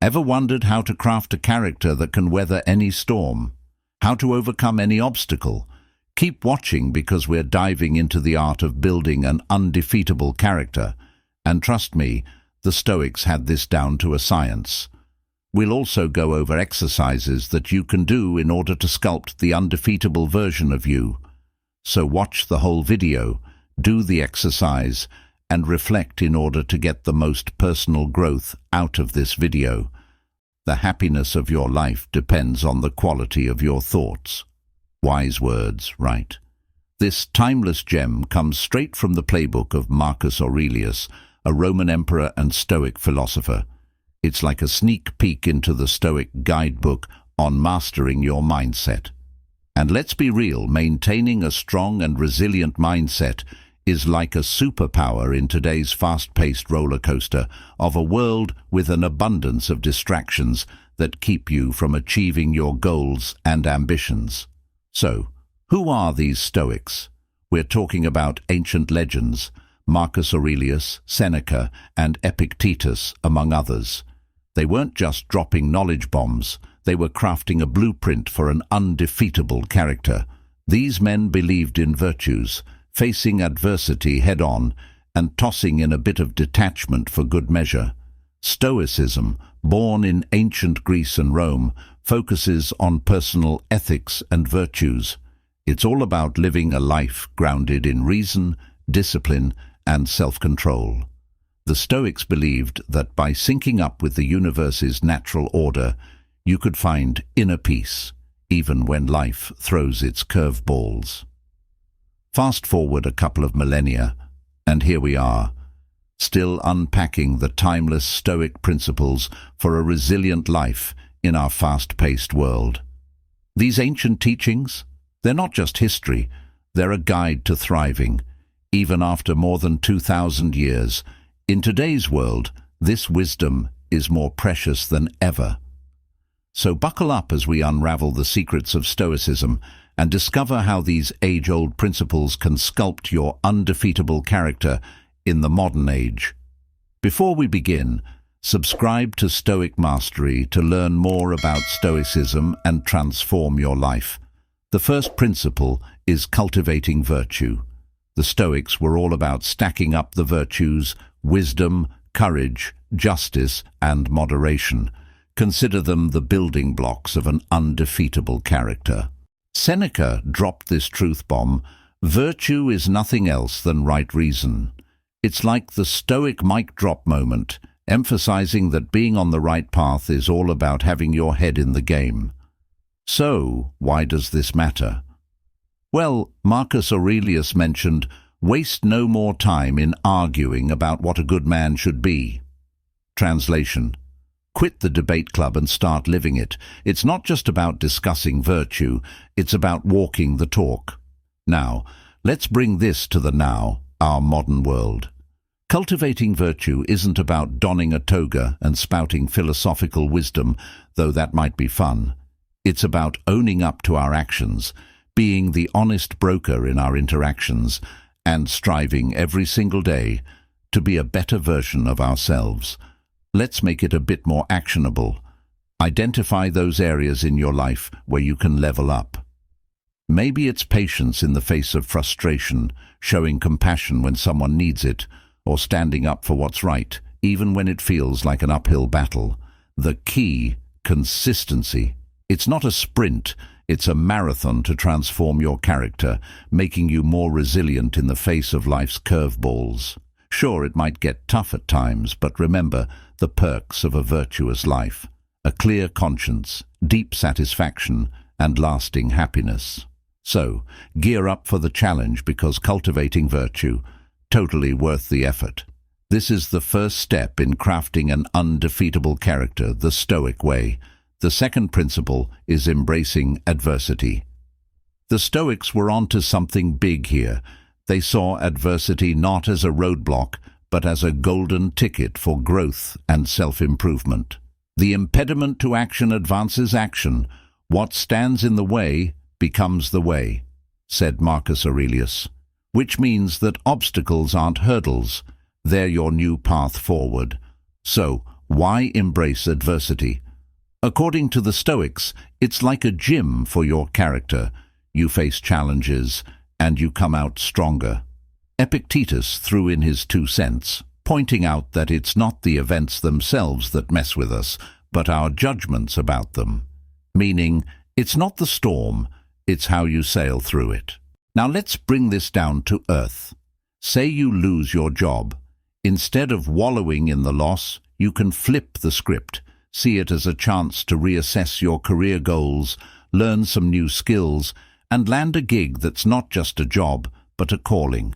Ever wondered how to craft a character that can weather any storm? How to overcome any obstacle? Keep watching, because we're diving into the art of building an undefeatable character. And trust me, the Stoics had this down to a science. We'll also go over exercises that you can do in order to sculpt the undefeatable version of you. So watch the whole video, do the exercise, and reflect in order to get the most personal growth out of this video. The happiness of your life depends on the quality of your thoughts. Wise words, right? This timeless gem comes straight from the playbook of Marcus Aurelius, a Roman emperor and Stoic philosopher. It's like a sneak peek into the Stoic guidebook on mastering your mindset. And let's be real, maintaining a strong and resilient mindset is like a superpower in today's fast-paced roller coaster of a world with an abundance of distractions that keep you from achieving your goals and ambitions. So, who are these Stoics? We're talking about ancient legends, Marcus Aurelius, Seneca, and Epictetus, among others. They weren't just dropping knowledge bombs, they were crafting a blueprint for an undefeatable character. These men believed in virtues, facing adversity head-on, and tossing in a bit of detachment for good measure. Stoicism, born in ancient Greece and Rome, focuses on personal ethics and virtues. It's all about living a life grounded in reason, discipline, and self-control. The Stoics believed that by syncing up with the universe's natural order, you could find inner peace, even when life throws its curveballs. Fast forward a couple of millennia, and here we are, still unpacking the timeless Stoic principles for a resilient life in our fast-paced world. These ancient teachings, they're not just history, they're a guide to thriving. Even after more than 2,000 years, in today's world, this wisdom is more precious than ever. So buckle up as we unravel the secrets of Stoicism and discover how these age-old principles can sculpt your undefeatable character in the modern age. Before we begin, subscribe to Stoic Mastery to learn more about Stoicism and transform your life. The first principle is cultivating virtue. The Stoics were all about stacking up the virtues: wisdom, courage, justice, and moderation. Consider them the building blocks of an undefeatable character. Seneca dropped this truth bomb: virtue is nothing else than right reason. It's like the Stoic mic drop moment, emphasizing that being on the right path is all about having your head in the game. So, why does this matter? Well, Marcus Aurelius mentioned, "Waste no more time in arguing about what a good man should be." Translation: quit the debate club and start living it. It's not just about discussing virtue, it's about walking the talk. Now, let's bring this to the now, our modern world. Cultivating virtue isn't about donning a toga and spouting philosophical wisdom, though that might be fun. It's about owning up to our actions, being the honest broker in our interactions, and striving every single day to be a better version of ourselves. Let's make it a bit more actionable. Identify those areas in your life where you can level up. Maybe it's patience in the face of frustration, showing compassion when someone needs it, or standing up for what's right, even when it feels like an uphill battle. The key: consistency. It's not a sprint, it's a marathon to transform your character, making you more resilient in the face of life's curveballs. Sure, it might get tough at times, but remember the perks of a virtuous life: a clear conscience, deep satisfaction, and lasting happiness. So, gear up for the challenge, because cultivating virtue, totally worth the effort. This is the first step in crafting an undefeatable character the Stoic way. The second principle is embracing adversity. The Stoics were onto something big here. They saw adversity not as a roadblock, but as a golden ticket for growth and self-improvement. The impediment to action advances action. What stands in the way becomes the way, said Marcus Aurelius, which means that obstacles aren't hurdles, they're your new path forward. So, Why embrace adversity? According to the Stoics, it's like a gym for your character. You face challenges, and you come out stronger. Epictetus threw in his 2 cents, pointing out that it's not the events themselves that mess with us, but our judgments about them. Meaning, it's not the storm, it's how you sail through it. Now let's bring this down to earth. Say you lose your job. Instead of wallowing in the loss, you can flip the script. See it as a chance to reassess your career goals, learn some new skills, and land a gig that's not just a job, but a calling.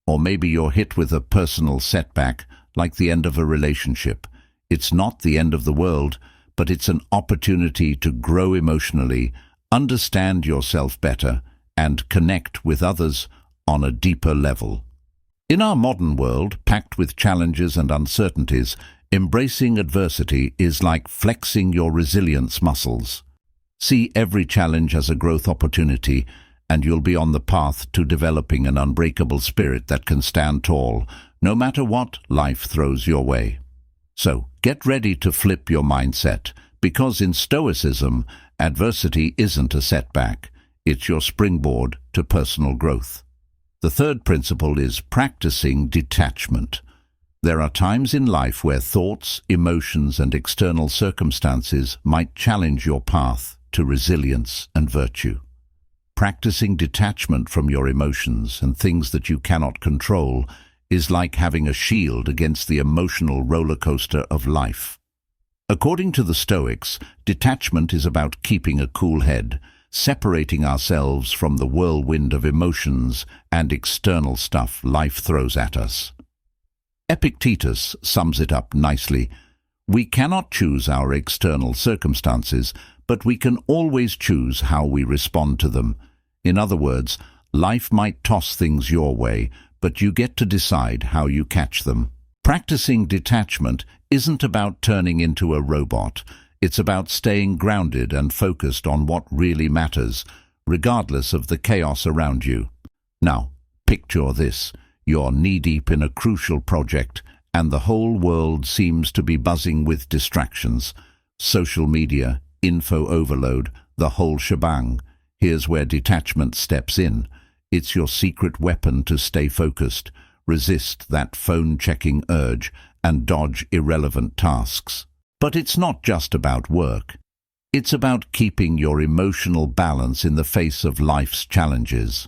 Or maybe you're hit with a personal setback, like the end of a relationship. It's not the end of the world, but it's an opportunity to grow emotionally, understand yourself better, and connect with others on a deeper level. In our modern world, packed with challenges and uncertainties, embracing adversity is like flexing your resilience muscles. See every challenge as a growth opportunity, and you'll be on the path to developing an unbreakable spirit that can stand tall, no matter what life throws your way. So, get ready to flip your mindset, because in Stoicism, adversity isn't a setback. It's your springboard to personal growth. The third principle is practicing detachment. There are times in life where thoughts, emotions, and external circumstances might challenge your path to resilience and virtue. Practicing detachment from your emotions and things that you cannot control is like having a shield against the emotional roller coaster of life. According to the Stoics, detachment is about keeping a cool head, separating ourselves from the whirlwind of emotions and external stuff life throws at us. Epictetus sums it up nicely. We cannot choose our external circumstances, but we can always choose how we respond to them. In other words, life might toss things your way, but you get to decide how you catch them. Practicing detachment isn't about turning into a robot. It's about staying grounded and focused on what really matters, regardless of the chaos around you. Now, picture this. You're knee-deep in a crucial project, and the whole world seems to be buzzing with distractions. Social media, info overload, the whole shebang. Here's where detachment steps in. It's your secret weapon to stay focused, resist that phone-checking urge, and dodge irrelevant tasks. But it's not just about work. It's about keeping your emotional balance in the face of life's challenges.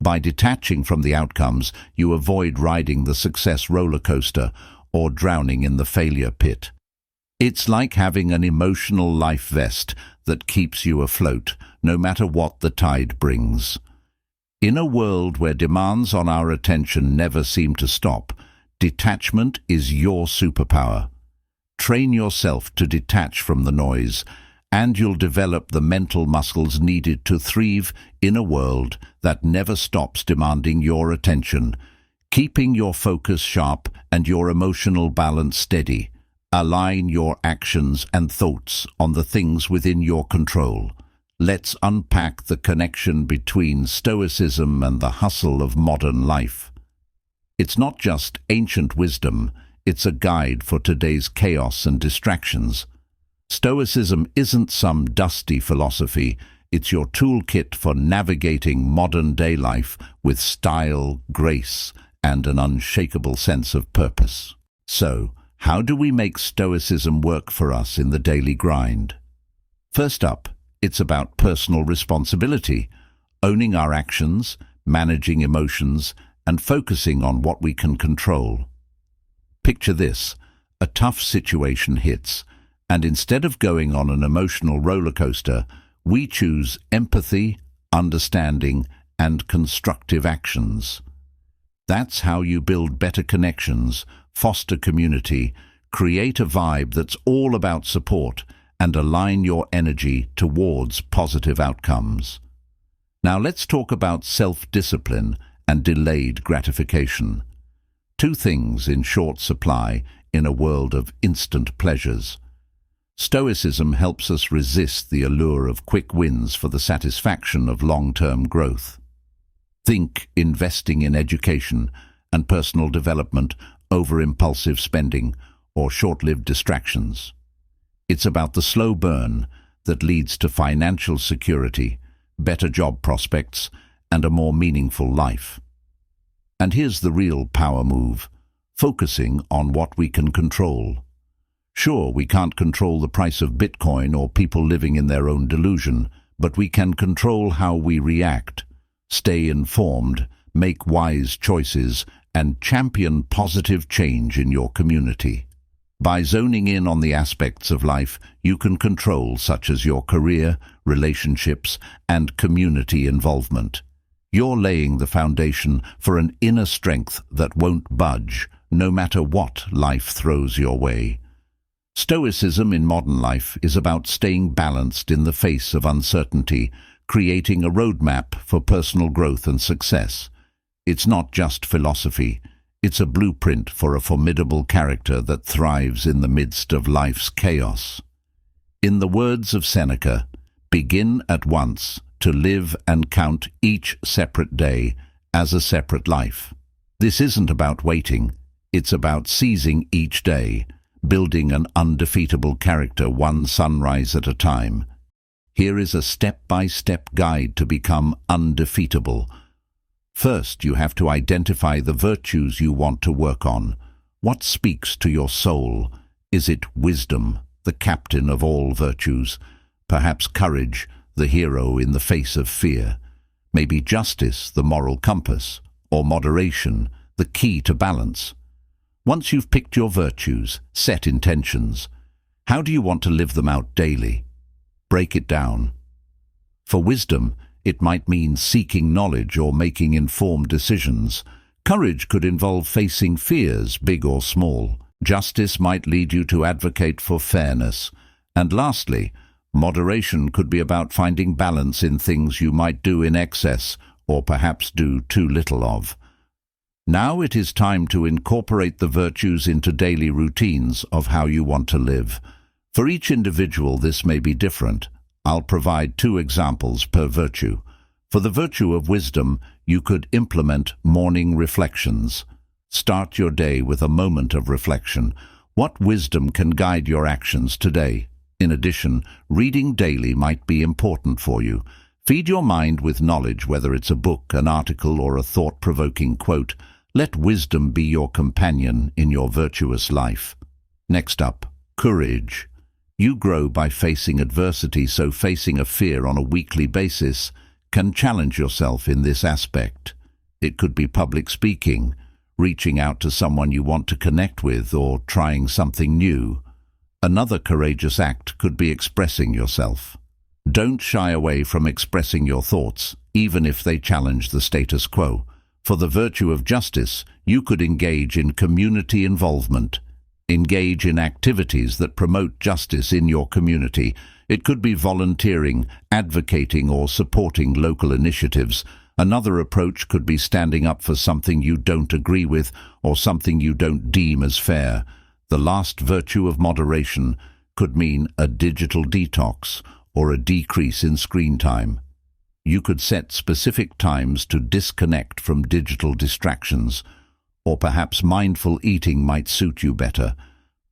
By detaching from the outcomes, you avoid riding the success roller coaster or drowning in the failure pit. It's like having an emotional life vest that keeps you afloat, no matter what the tide brings. In a world where demands on our attention never seem to stop, detachment is your superpower. Train yourself to detach from the noise, and you'll develop the mental muscles needed to thrive in a world that never stops demanding your attention, keeping your focus sharp and your emotional balance steady. Align your actions and thoughts on the things within your control. Let's unpack the connection between Stoicism and the hustle of modern life. It's not just ancient wisdom, it's a guide for today's chaos and distractions. Stoicism isn't some dusty philosophy, it's your toolkit for navigating modern-day life with style, grace, and an unshakable sense of purpose. So, how do we make Stoicism work for us in the daily grind? First up, it's about personal responsibility, owning our actions, managing emotions, and focusing on what we can control. Picture this: a tough situation hits, and instead of going on an emotional roller coaster, we choose empathy, understanding, and constructive actions. That's how you build better connections, foster community, create a vibe that's all about support, and align your energy towards positive outcomes. Now let's talk about self-discipline and delayed gratification. Two things in short supply in a world of instant pleasures. Stoicism helps us resist the allure of quick wins for the satisfaction of long-term growth. Think investing in education and personal development over impulsive spending, or short-lived distractions. It's about the slow burn that leads to financial security, better job prospects, and a more meaningful life. And here's the real power move: focusing on what we can control. Sure, we can't control the price of Bitcoin or people living in their own delusion, but we can control how we react, stay informed, make wise choices, and champion positive change in your community. By zoning in on the aspects of life you can control, such as your career, relationships, and community involvement, you're laying the foundation for an inner strength that won't budge, no matter what life throws your way. Stoicism in modern life is about staying balanced in the face of uncertainty, creating a roadmap for personal growth and success. It's not just philosophy, it's a blueprint for a formidable character that thrives in the midst of life's chaos. In the words of Seneca, begin at once to live and count each separate day as a separate life. This isn't about waiting, it's about seizing each day, building an undefeatable character one sunrise at a time. Here is a step-by-step guide to become undefeatable. First, you have to identify the virtues you want to work on. What speaks to your soul? Is it wisdom, the captain of all virtues? Perhaps courage, the hero in the face of fear? Maybe justice, the moral compass? Or moderation, the key to balance? Once you've picked your virtues, set intentions. How do you want to live them out daily? Break it down. For wisdom, it might mean seeking knowledge or making informed decisions. Courage could involve facing fears, big or small. Justice might lead you to advocate for fairness. And lastly, moderation could be about finding balance in things you might do in excess or perhaps do too little of. Now it is time to incorporate the virtues into daily routines of how you want to live. For each individual, this may be different. I'll provide 2 examples per virtue. For the virtue of wisdom, you could implement morning reflections. Start your day with a moment of reflection. What wisdom can guide your actions today? In addition, reading daily might be important for you. Feed your mind with knowledge, whether it's a book, an article, or a thought-provoking quote. Let wisdom be your companion in your virtuous life. Next up, courage. You grow by facing adversity, so facing a fear on a weekly basis can challenge yourself in this aspect. It could be public speaking, reaching out to someone you want to connect with, or trying something new. Another courageous act could be expressing yourself. Don't shy away from expressing your thoughts, even if they challenge the status quo. For the virtue of justice, you could engage in community involvement. Engage in activities that promote justice in your community. It could be volunteering, advocating, or supporting local initiatives. Another approach could be standing up for something you don't agree with or something you don't deem as fair. The last virtue of moderation could mean a digital detox or a decrease in screen time. You could set specific times to disconnect from digital distractions, or perhaps mindful eating might suit you better.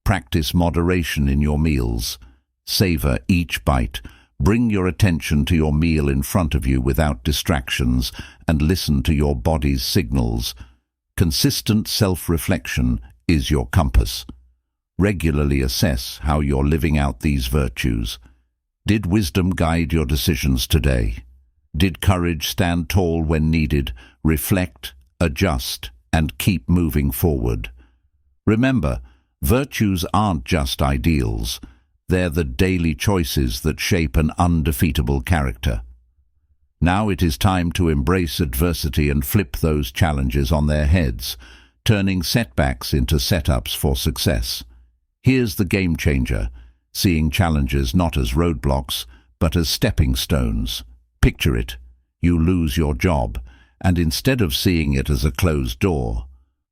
Practice moderation in your meals. Savor each bite. Bring your attention to your meal in front of you without distractions, and listen to your body's signals. Consistent self-reflection is your compass. Regularly assess how you're living out these virtues. Did wisdom guide your decisions today? Did courage stand tall when needed? Reflect, adjust, and keep moving forward. Remember, virtues aren't just ideals. They're the daily choices that shape an undefeatable character. Now it is time to embrace adversity and flip those challenges on their heads, turning setbacks into setups for success. Here's the game changer: seeing challenges not as roadblocks, but as stepping stones. Picture it. You lose your job, and instead of seeing it as a closed door,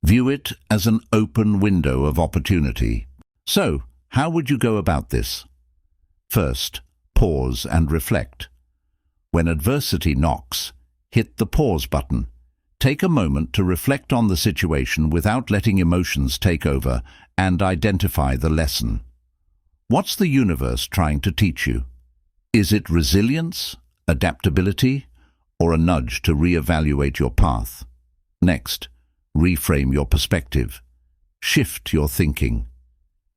view it as an open window of opportunity. So, how would you go about this? First, pause and reflect. When adversity knocks, hit the pause button. Take a moment to reflect on the situation without letting emotions take over and identify the lesson. What's the universe trying to teach you? Is it resilience, adaptability, or a nudge to reevaluate your path? Next, reframe your perspective. Shift your thinking.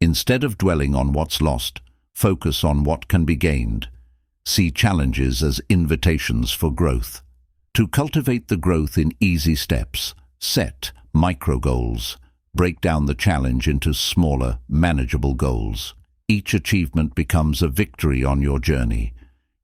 Instead of dwelling on what's lost, focus on what can be gained. See challenges as invitations for growth. To cultivate the growth in easy steps, set micro goals. Break down the challenge into smaller, manageable goals. Each achievement becomes a victory on your journey.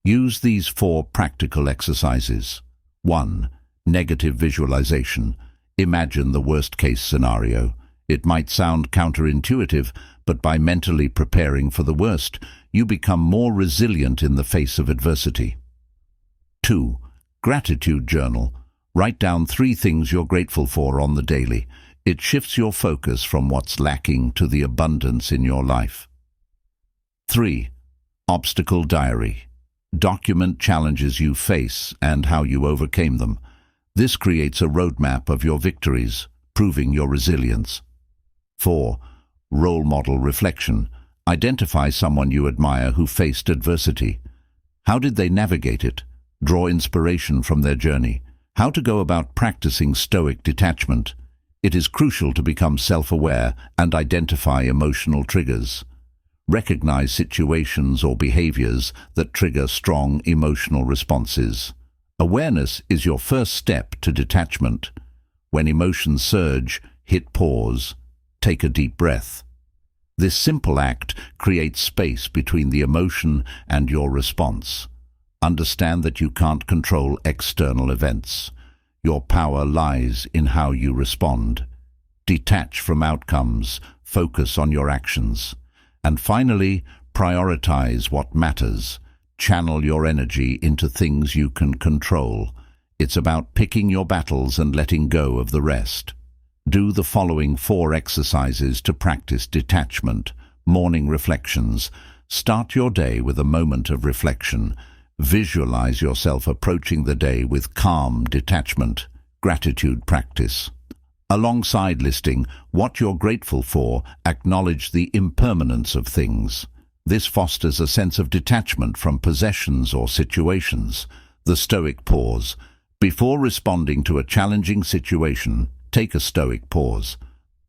Use these 4 practical exercises. 1. Negative visualization. Imagine the worst-case scenario. It might sound counterintuitive, but by mentally preparing for the worst, you become more resilient in the face of adversity. 2. Gratitude journal. Write down 3 things you're grateful for on the daily. It shifts your focus from what's lacking to the abundance in your life. 3. Obstacle diary. Document challenges you face and how you overcame them. This creates a roadmap of your victories, proving your resilience. 4. Role model reflection. Identify someone you admire who faced adversity. How did they navigate it? Draw inspiration from their journey. How to go about practicing Stoic detachment. It is crucial to become self-aware and identify emotional triggers. Recognize situations or behaviors that trigger strong emotional responses. Awareness is your first step to detachment. When emotions surge, hit pause. Take a deep breath. This simple act creates space between the emotion and your response. Understand that you can't control external events. Your power lies in how you respond. Detach from outcomes, focus on your actions. And finally, prioritize what matters. Channel your energy into things you can control. It's about picking your battles and letting go of the rest. Do the following 4 exercises to practice detachment. Morning reflections. Start your day with a moment of reflection. Visualize yourself approaching the day with calm detachment. Gratitude practice. Alongside listing what you're grateful for, acknowledge the impermanence of things. This fosters a sense of detachment from possessions or situations. The Stoic pause. Before responding to a challenging situation, take a Stoic pause.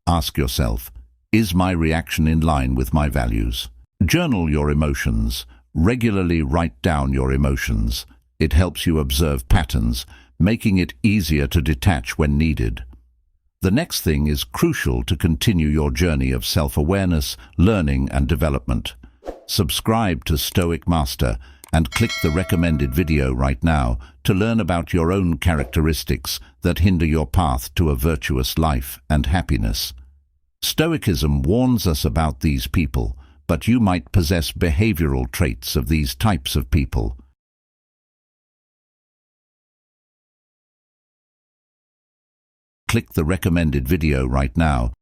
Ask yourself, is my reaction in line with my values? Journal your emotions. Regularly write down your emotions. It helps you observe patterns, making it easier to detach when needed. The next thing is crucial to continue your journey of self-awareness, learning and development. Subscribe to Stoic Master and click the recommended video right now to learn about your own characteristics that hinder your path to a virtuous life and happiness. Stoicism warns us about these people, but you might possess behavioral traits of these types of people. Click the recommended video right now